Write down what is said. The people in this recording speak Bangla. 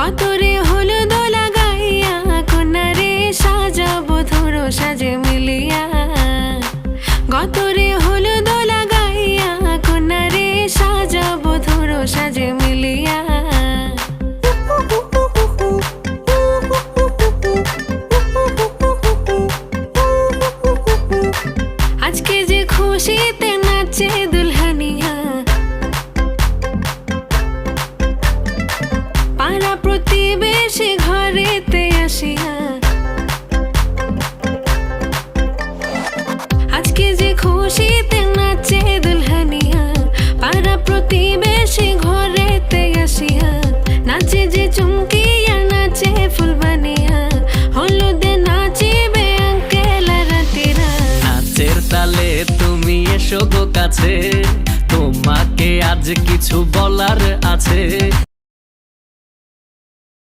গতরে হলুদ লাগাইয়া কন্যারে সাজাবো ধরো সাজে মিলিয়া। গতরে হলুদ লাগাইয়া কন্যারে সাজাবো ধরো সাজে মিলিয়া। আজকে যে খুশিতে নাচে দুলহানিয়া, পাড়া প্রতিবেশী ঘরেতে আসিয়া। আজকে যে খুশিতে নাচে দুলহানিয়া, পাড়া প্রতিবেশী ঘরেতে আসিয়া। নাচে যে চুমকিয়া নাচে ফুলবানিয়া, হলুদে নাচিবে আঙ্কেল আর আন্টিরা। নাচের তালে তুমি এসো গো কাছে, তোমাকে আজ কিছু বলার আছে।